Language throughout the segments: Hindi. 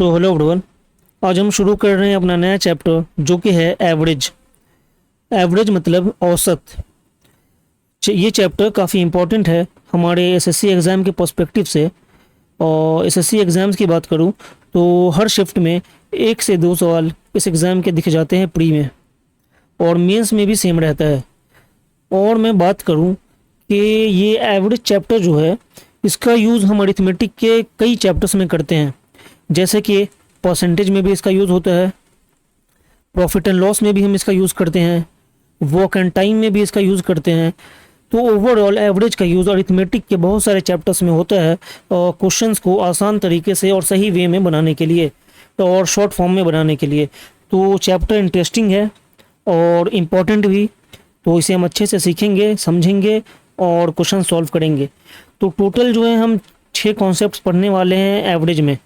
So hello everyone. आज हम शुरू कर रहे हैं अपना नया चैप्टर जो कि है एवरेज। एवरेज मतलब औसत। ये चैप्टर काफ़ी इम्पोर्टेंट है हमारे एसएससी एग्ज़ाम के पर्सपेक्टिव से। और एसएससी एग्ज़ाम्स की बात करूँ तो हर शिफ्ट में 1 से 2 सवाल इस एग्ज़ाम के दिखे जाते हैं प्री में, और मेंस में भी सेम रहता है। और मैं बात करूँ कि ये एवरेज चैप्टर जो है इसका यूज़ हम अरिथमेटिक के कई चैप्टर्स में करते हैं, जैसे कि परसेंटेज में भी इसका यूज़ होता है, प्रॉफिट एंड लॉस में भी हम इसका यूज़ करते हैं, वर्क एंड टाइम में भी इसका यूज़ करते हैं। तो ओवरऑल एवरेज का यूज़ अरिथमेटिक के बहुत सारे चैप्टर्स में होता है क्वेश्चंस को आसान तरीके से और सही वे में बनाने के लिए और शॉर्ट फॉर्म में बनाने के लिए। तो चैप्टर इंटरेस्टिंग है और इम्पॉर्टेंट भी, तो इसे हम अच्छे से सीखेंगे, समझेंगे और क्वेश्चन सॉल्व करेंगे। तो टोटल जो है हम 6 कॉन्सेप्ट्स पढ़ने वाले हैं एवरेज में,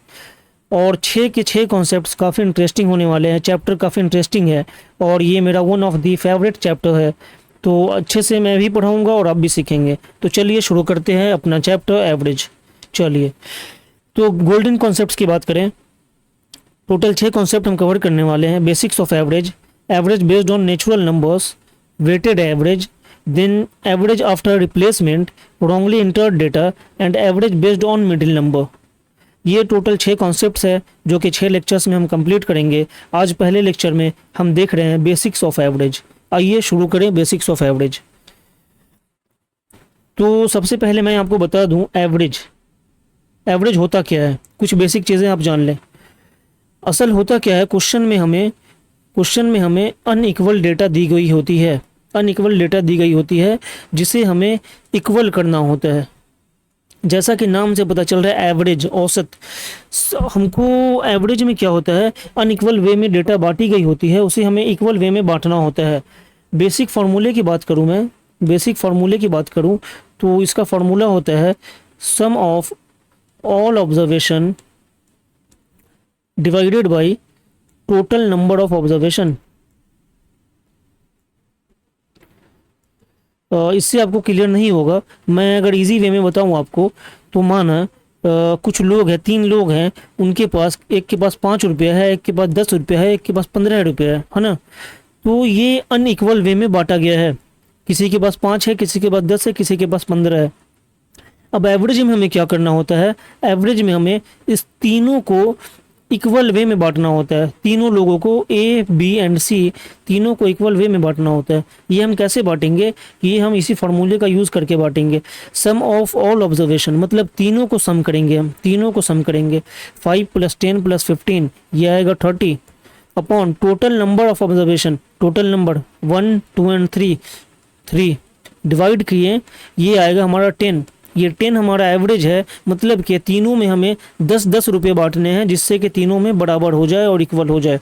और 6 के 6 कॉन्सेप्ट्स काफ़ी इंटरेस्टिंग होने वाले हैं। चैप्टर काफ़ी इंटरेस्टिंग है और ये मेरा one of the favourite chapter है। तो अच्छे से मैं भी पढ़ाऊँगा और आप भी सीखेंगे। तो चलिए शुरू करते हैं अपना चैप्टर एवरेज। चलिए, तो गोल्डन कॉन्सेप्ट्स की बात करें, टोटल 6 कॉन्सेप्ट हम कवर करने वाले हैं। Basics of average, average based on natural numbers, weighted average, then average after replacement, wrongly entered data and average based on middle number. ये टोटल 6 कॉन्सेप्ट्स है जो कि 6 लेक्चर्स में हम कंप्लीट करेंगे। आज पहले लेक्चर में हम देख रहे हैं बेसिक्स ऑफ एवरेज। आइए शुरू करें बेसिक्स ऑफ एवरेज। तो सबसे पहले मैं आपको बता दूं एवरेज होता क्या है। कुछ बेसिक चीज़ें आप जान लें। असल होता क्या है, क्वेश्चन में हमें अनइक्वल डेटा दी गई होती है। अनइक्वल डेटा दी गई होती है जिसे हमें इक्वल करना होता है। जैसा कि नाम से पता चल रहा है एवरेज, औसत। हमको एवरेज में क्या होता है, अनइक्वल वे में डेटा बांटी गई होती है, उसे हमें इक्वल वे में बांटना होता है। बेसिक फार्मूले की बात करूं तो इसका फार्मूला होता है sum of all observation divided by total number of observation. इससे आपको क्लियर नहीं होगा। मैं अगर इजी वे में बताऊं आपको तो माना कुछ लोग हैं, 3 लोग हैं, उनके पास, एक के पास 5 रुपया है, एक के पास 10 रुपया है, एक के पास 15 रुपया है ना। तो ये अनइक्वल वे में बांटा गया है। किसी के पास 5 है, किसी के पास 10 है, किसी के पास 15 है। अब एवरेज में हमें क्या करना होता है, एवरेज में हमें इस तीनों को इक्वल वे में बांटना होता है। तीनों लोगों को, ए बी एंड सी, तीनों को इक्वल वे में बांटना होता है। ये हम कैसे बांटेंगे, ये हम इसी फार्मूले का यूज़ करके बांटेंगे। सम ऑफ ऑल ऑब्जर्वेशन मतलब तीनों को सम करेंगे, हम तीनों को सम करेंगे। 5 + 10 + 15 ये आएगा 30 upon total number of observation, total number 1 2 and 3 divide किए, ये आएगा हमारा 10। ये 10 हमारा एवरेज है, मतलब कि तीनों में हमें 10-10 रुपये बांटने हैं, जिससे कि तीनों में बराबर हो जाए और इक्वल हो जाए।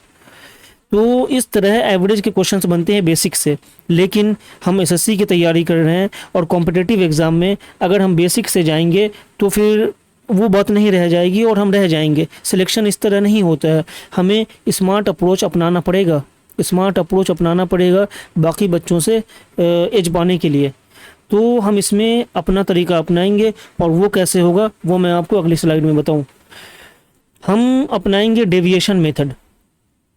तो इस तरह एवरेज के क्वेश्चंस बनते हैं बेसिक से। लेकिन हम एसएससी की तैयारी कर रहे हैं और कॉम्पिटिटिव एग्ज़ाम में अगर हम बेसिक से जाएंगे तो फिर वो बात नहीं रह जाएगी और हम रह जाएंगे। सिलेक्शन इस तरह नहीं होता है। हमें स्मार्ट अप्रोच अपनाना पड़ेगा बाकी बच्चों से एज पाने के लिए। तो हम इसमें अपना तरीका अपनाएंगे, और वो कैसे होगा वो मैं आपको अगली स्लाइड में बताऊं। हम अपनाएंगे डेविएशन मेथड।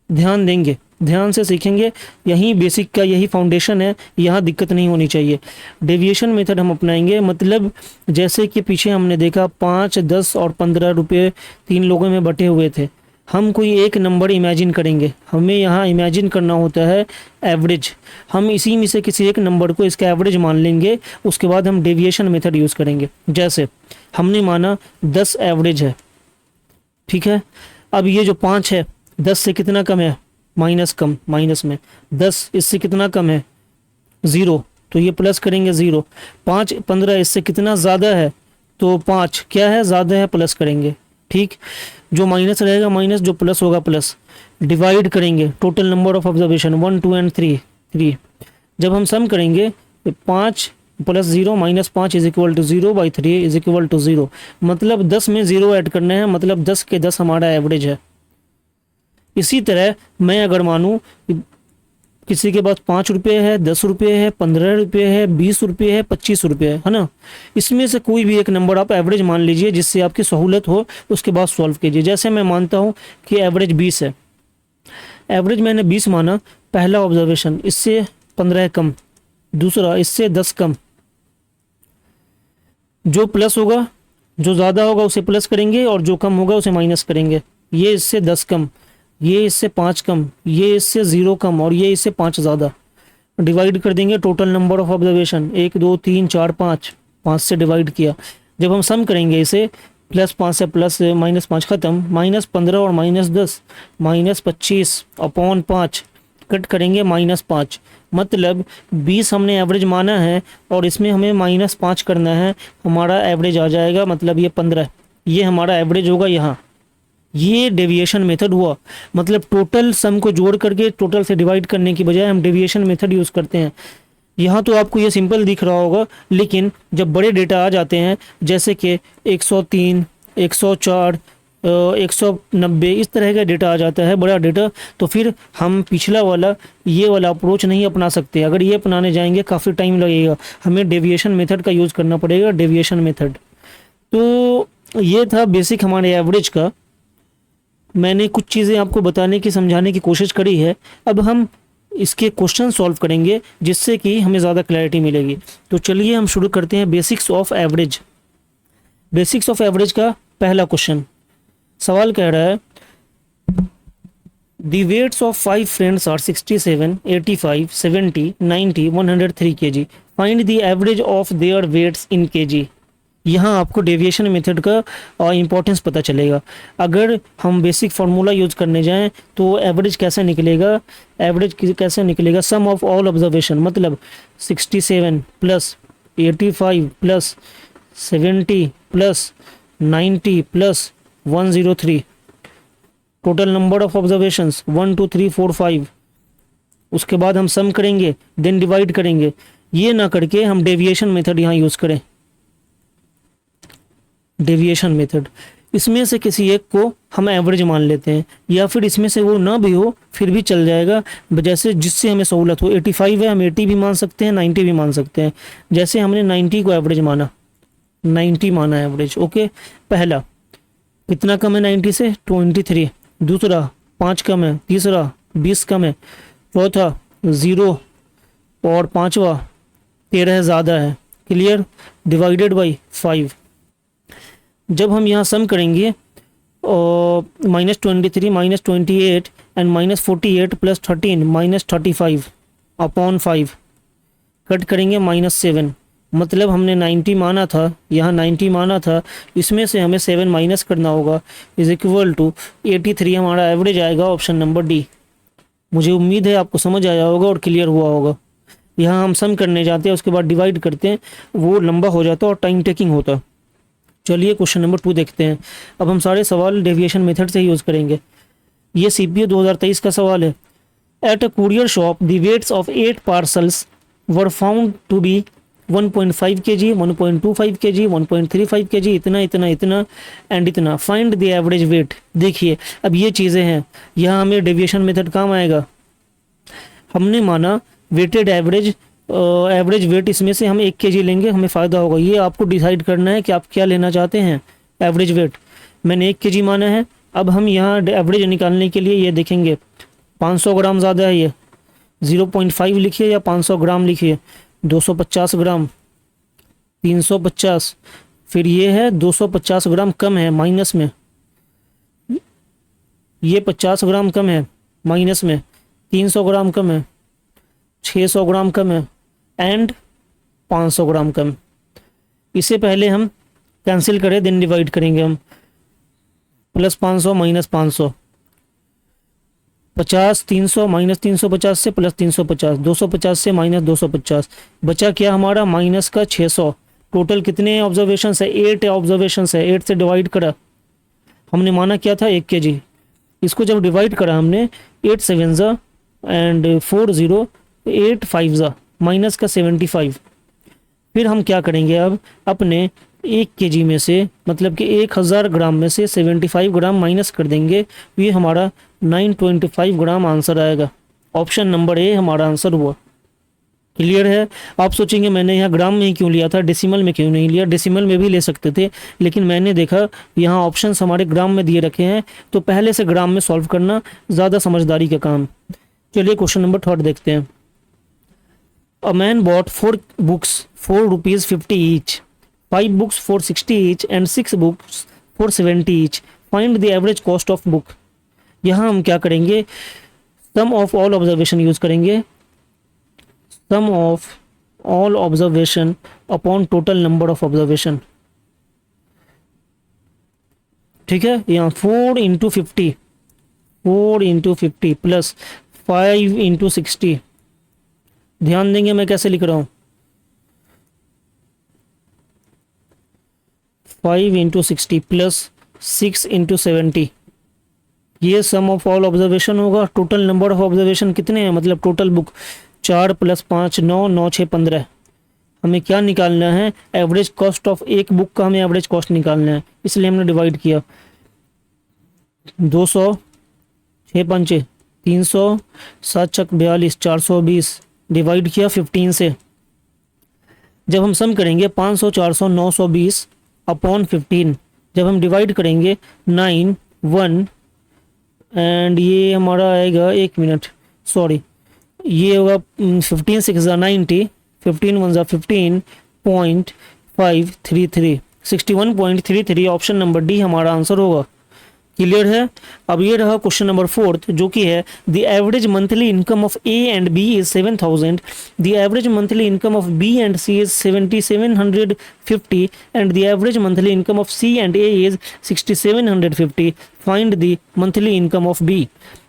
ध्यान देंगे, ध्यान से सीखेंगे। यही बेसिक का यही फाउंडेशन है, यहाँ दिक्कत नहीं होनी चाहिए। डेविएशन मेथड हम अपनाएंगे, मतलब जैसे कि पीछे हमने देखा 5, 10 और 15 रुपये 3 लोगों में बटे हुए थे। हम कोई एक नंबर इमेजिन करेंगे। हमें यहाँ इमेजिन करना होता है एवरेज। हम इसी में से किसी एक नंबर को इसका एवरेज मान लेंगे, उसके बाद हम डेविएशन मेथड यूज़ करेंगे। जैसे हमने माना 10 एवरेज है, ठीक है। अब ये जो 5 है, 10 से कितना कम है, माइनस में 10 इससे कितना कम है, 0, तो ये प्लस करेंगे 0। 5 15 इससे कितना ज़्यादा है, तो 5 क्या है, ज़्यादा है, प्लस करेंगे। ठीक, जो माइनस रहेगा माइनस, जो प्लस होगा प्लस। डिवाइड करेंगे total number of observation 1 2 and 3। जब हम सम करेंगे 5 + 0 - 5 = 0 / 3 = 0। मतलब 10 में 0 ऐड करना है, मतलब 10 के 10 हमारा एवरेज है। इसी तरह मैं अगर मानूँ किसी के पास 5 रुपये है, 10 रुपये है, 15 रुपये है, 20 रुपये है, 25 रुपये है ना। इसमें से कोई भी एक नंबर आप एवरेज मान लीजिए जिससे आपकी सहूलत हो, उसके बाद सॉल्व कीजिए। जैसे मैं मानता हूँ कि एवरेज 20 है, एवरेज मैंने 20 माना, पहला ऑब्जर्वेशन इससे 15 कम, दूसरा इससे 10 कम, जो प्लस होगा, जो ज़्यादा होगा उसे प्लस करेंगे और जो कम होगा उसे माइनस करेंगे। ये इससे 10 कम, ये इससे 5 कम, ये इससे 0 कम और ये इससे 5 ज़्यादा। डिवाइड कर देंगे टोटल नंबर ऑफ ऑब्जर्वेशन, 1 2 3 4 5, 5 से डिवाइड किया। जब हम सम करेंगे इसे, +5 से प्लस -5 ख़त्म, -15 और -10, -25 अपॉन 5, कट करेंगे -5। मतलब 20 हमने एवरेज माना है और इसमें हमें -5 करना है, हमारा एवरेज आ जाएगा, मतलब ये 15, ये हमारा एवरेज होगा यहाँ। ये डेविएशन मेथड हुआ, मतलब टोटल सम को जोड़ करके टोटल से डिवाइड करने की बजाय हम डेविएशन मेथड यूज़ करते हैं। यहाँ तो आपको ये सिंपल दिख रहा होगा, लेकिन जब बड़े डेटा आ जाते हैं जैसे कि 103, 104, 190, इस तरह का डेटा आ जाता है, बड़ा डेटा, तो फिर हम पिछला वाला ये वाला अप्रोच नहीं अपना सकते। अगर ये अपनाने जाएंगे काफ़ी टाइम लगेगा, हमें डेविएशन मेथड का यूज़ करना पड़ेगा, डेविएशन मेथड। तो ये था बेसिक हमारे एवरेज का। मैंने कुछ चीज़ें आपको बताने की, समझाने की कोशिश करी है। अब हम इसके क्वेश्चन सॉल्व करेंगे जिससे कि हमें ज़्यादा क्लैरिटी मिलेगी। तो चलिए हम शुरू करते हैं basics of average. Basics of average का पहला क्वेश्चन, सवाल कह रहा है the weights of 5 friends are 67, 85, 70, 90, 103 kg। Find the average of their weights in kg। यहाँ आपको डेविएशन मेथड का इम्पोर्टेंस पता चलेगा। अगर हम बेसिक फार्मूला यूज़ करने जाएं तो एवरेज कैसे निकलेगा, एवरेज कैसे निकलेगा, सम ऑफ ऑल ऑब्जर्वेशन, मतलब 67 plus 85 plus 70 plus 90 plus 103, total number of observations 1 2 3 4 5। उसके बाद हम सम करेंगे, देन डिवाइड करेंगे। ये ना करके हम डेविएशन मेथड यहाँ यूज़ करें, डेविएशन मेथड। इसमें से किसी एक को हम एवरेज मान लेते हैं, या फिर इसमें से वो ना भी हो फिर भी चल जाएगा, जैसे जिससे हमें सहूलत हो। 85 है, हम 80 भी मान सकते हैं, 90 भी मान सकते हैं। जैसे हमने 90 को एवरेज माना, 90 माना एवरेज, ओके। पहला कितना कम है 90 से, 23। दूसरा 5 कम है, तीसरा 20 कम है, चौथा 0 और पाँचवा 13 ज़्यादा है। Clear, divided by 5। जब हम यहाँ सम करेंगे -23 -28 एंड -48 प्लस 13 -35 अपॉन 5, कट करेंगे -7। मतलब हमने 90 माना था, यहाँ 90 माना था, इसमें से हमें 7 माइनस करना होगा, इज इक्वल टू 83 हमारा एवरेज आएगा, ऑप्शन नंबर डी। मुझे उम्मीद है आपको समझ आया होगा और क्लियर हुआ होगा। यहाँ हम सम करने जाते हैं, उसके बाद डिवाइड करते हैं, वो लंबा हो जाता है और टाइम टेकिंग होता। चलिए क्वेश्चन नंबर 2 देखते हैं। अब हम सारे सवाल डेविएशन मेथड से यूज़ करेंगे। ये CPO 2023 का सवाल है। At a courier shop the weights of 8 parcels were found to be 1.5 kg, 1.25 kg, 1.35 kg, इतना इतना इतना एंड इतना। Find the average weight. देखिए अब ये चीज़ें हैं, यहाँ हमें डेविएशन मेथड काम आएगा। हमने माना वेटेड एवरेज, एवरेज वेट, इसमें से हम 1 kg लेंगे, हमें फ़ायदा होगा। ये आपको डिसाइड करना है कि आप क्या लेना चाहते हैं। एवरेज वेट मैंने 1 kg माना है। अब हम यहाँ एवरेज निकालने के लिए ये देखेंगे 500 ग्राम ज़्यादा है, ये 0.5 लिखिए या 500 ग्राम लिखिए, 250 ग्राम, 350, फिर ये है 250 ग्राम कम है माइनस में, ये 50 ग्राम कम है माइनस में, 300 ग्राम कम है, 600 ग्राम कम है एंड 500 ग्राम कम। इससे पहले हम कैंसिल करें, देन डिवाइड करेंगे हम। +500 -500, 50, 300 -350 से +350, 250 से -250, बचा क्या हमारा माइनस का 600। टोटल कितने ऑब्जर्वेशन है, 8 ऑब्जर्वेशन है। 8 से डिवाइड करा, हमने माना क्या था 1 kg। इसको जब डिवाइड करा हमने, 8 7 एंड 4 0, 8 5 माइनस का 75। फिर हम क्या करेंगे, अब अपने 1 kg में से, मतलब कि 1000 ग्राम में से 75 ग्राम माइनस कर देंगे, ये हमारा 925 ग्राम आंसर आएगा। ऑप्शन नंबर ए हमारा आंसर हुआ। क्लियर है। आप सोचेंगे मैंने यहाँ ग्राम में ही क्यों लिया था, डेसिमल में क्यों नहीं लिया। डेसिमल में भी ले सकते थे, लेकिन मैंने देखा यहाँ ऑप्शंस हमारे ग्राम में दिए रखे हैं, तो पहले से ग्राम में सॉल्व करना ज़्यादा समझदारी का काम। चलिए क्वेश्चन नंबर 3 देखते हैं। A man bought 4 books for ₹50 each, 5 books for 60 each and 6 books for 70 each. Find the average cost of book. यहाँ हम क्या करेंगे, sum of all observation use करेंगे। Sum of all observation upon total number of observation. ठीक है, यहाँ 4 इंटू 50, 4 इंटू 50 प्लस 5 इंटू 60। ध्यान देंगे मैं कैसे लिख रहा हूँ, 5 इंटू 60 प्लस 6 इंटू 70। ये सम ऑफ ऑल ऑब्जर्वेशन होगा। टोटल नंबर ऑफ ऑब्जर्वेशन कितने हैं, मतलब टोटल बुक 4 + 5 9, 9 6 15। हमें क्या निकालना है, एवरेज कॉस्ट ऑफ एक बुक का हमें एवरेज कॉस्ट निकालना है, इसलिए हमने डिवाइड किया। 200, 6 पंचे 300, 7 छक 42, 420 डिवाइड किया 15 से। जब हम सम करेंगे 500, 400, 920 अपॉन 15, जब हम डिवाइड करेंगे 9 1 एंड ये हमारा आएगा, 1 मिनट सॉरी, ये होगा 15 6 = 90, 15 1 = 15.533, 61.33। ऑप्शन नंबर डी हमारा आंसर होगा। क्लियर है। अब ये रहा क्वेश्चन नंबर 4 जो कि है the average monthly income of A and B is 7,000, the average monthly income of B and C is 7,750 and the average monthly income of C and A is 6,750। Find the monthly income of B.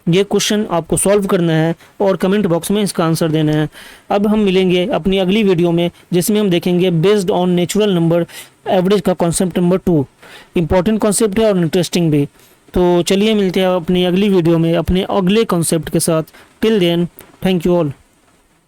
ये क्वेश्चन आपको सॉल्व करना है और कमेंट बॉक्स में इसका आंसर देना है। अब हम मिलेंगे अपनी अगली वीडियो में, जिसमें हम देखेंगे based on natural number average का कॉन्सेप्ट नंबर 2। इंपॉर्टेंट कॉन्सेप्ट है और इंटरेस्टिंग भी। तो चलिए मिलते हैं अपनी अगली वीडियो में अपने अगले कॉन्सेप्ट के साथ। Till then, thank you all.